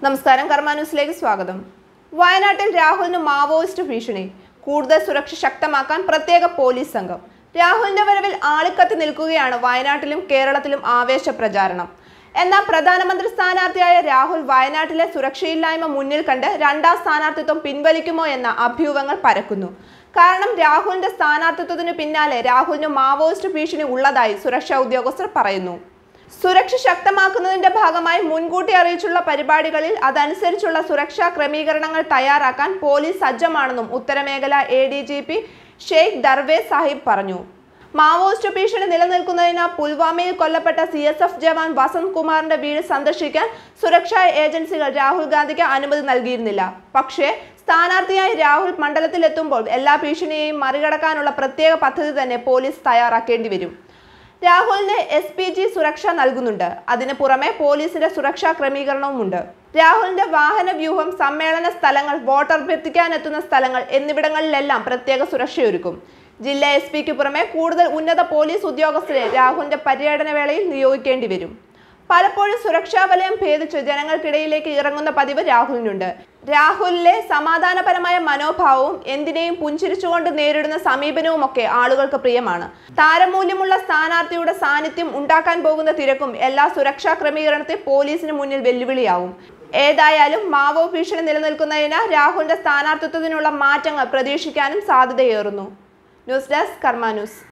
നമസ്കാരം, കർമ്മ ന്യൂസിലേക്ക് സ്വാഗതം. വയനാട്ടിൽ രാഹുലിന് മാവോയിസ്റ്റ് ഭീഷണി. കൂടുതൽ സുരക്ഷ ശക്തമാക്കാൻ പ്രത്യേക പോലീസ് സംഘം. രാഹുലിന്റെ വരവിൽ ആളിക്കത്തി നിൽക്കുകയാണ് വയനാട്ടിലും കേരളത്തിലും ആവേശ പ്രചാരണം. എന്നാൽ പ്രധാനമന്ത്രി സ്ഥാനാർത്ഥിയായ രാഹുൽ വയനാട്ടിലെ സുരക്ഷയില്ലായ്മ മുന്നിൽ കണ്ട് രണ്ടാം സ്ഥാനാർത്ഥിത്വം പിൻവലിക്കുമോ എന്ന അഭ്യൂഹങ്ങൾ പരക്കുന്നു. കാരണം രാഹുലിന്റെ സ്ഥാനാർത്ഥിത്വത്തിനു പിന്നാലെ രാഹുലിന് മാവോയിസ്റ്റ് ഭീഷണി ഉള്ളതായി സുരക്ഷാ ഉദ്യോഗസ്ഥർ പറയുന്നു. സുരക്ഷ ശക്തമാക്കുന്നതിന്റെ ഭാഗമായി മുൻകൂട്ടി അറിയിച്ചുള്ള പരിപാടികളിൽ അതനുസരിച്ചുള്ള സുരക്ഷാ ക്രമീകരണങ്ങൾ തയ്യാറാക്കാൻ പോലീസ് സജ്ജമാണെന്നും ഉത്തരമേഖല ADGP ഷെയ്ഖ് ദർവേസ് സാഹിബ് പറഞ്ഞു. മാവോയിസ്റ്റ് ഭീഷണി നിലനിൽക്കുന്നതിനാൽ പുൽവാമയിൽ കൊല്ലപ്പെട്ട CSF ജവാൻ വസന്ത് കുമാറിന്റെ വീട് സന്ദർശിക്കാൻ സുരക്ഷാ ഏജൻസികൾ രാഹുൽ ഗാന്ധിക്ക് അനുമതി നൽകിയിരുന്നില്ല. പക്ഷേ സ്ഥാനാർത്ഥിയായി രാഹുൽ മണ്ഡലത്തിലെത്തുമ്പോൾ എല്ലാ ഭീഷണിയെയും മറികടക്കാനുള്ള പ്രത്യേക പദ്ധതി തന്നെ പോലീസ് തയ്യാറാക്കേണ്ടി വരും. രാഹുലിന് SPG സുരക്ഷ നൽകുന്നുണ്ട്. അതിന് പുറമെ പോലീസിന്റെ സുരക്ഷാ ക്രമീകരണവുമുണ്ട്. രാഹുലിന്റെ വാഹന വ്യൂഹം, സമ്മേളന സ്ഥലങ്ങൾ, വോട്ടഭ്യർത്ഥിക്കാനെത്തുന്ന സ്ഥലങ്ങൾ എന്നിവിടങ്ങളിലെല്ലാം പ്രത്യേക സുരക്ഷയൊരുക്കും. ജില്ലാ SP-ക്ക് പുറമെ കൂടുതൽ ഉന്നത പോലീസ് ഉദ്യോഗസ്ഥരെ രാഹുലിന്റെ പര്യടന വേളയിൽ നിയോഗിക്കേണ്ടി വരും. പലപ്പോഴും സുരക്ഷാ വലയം ഭേദിച്ച് ജനങ്ങൾക്കിടയിലേക്ക് ഇറങ്ങുന്ന പതിവ് രാഹുലിനുണ്ട്. രാഹുലിലെ സമാധാനപരമായ മനോഭാവവും എന്തിനേയും പുഞ്ചിരിച്ചുകൊണ്ട് നേരിടുന്ന സമീപനവുമൊക്കെ ആളുകൾക്ക് പ്രിയമാണ്. താരമൂല്യമുള്ള സ്ഥാനാർത്ഥിയുടെ സാന്നിധ്യം ഉണ്ടാക്കാൻ പോകുന്ന തിരക്കും എല്ലാ സുരക്ഷാ ക്രമീകരണത്തെ പോലീസിന് മുന്നിൽ വെല്ലുവിളിയാവും. ഏതായാലും മാവോ ഭീഷണി നിലനിൽക്കുന്നതിനാൽ രാഹുലിന്റെ സ്ഥാനാർത്ഥിത്വത്തിനുള്ള മാറ്റങ്ങൾ പ്രതീക്ഷിക്കാനും സാധ്യതയേറുന്നു. ന്യൂസ് ഡെസ്ക്, കർമ്മ ന്യൂസ്.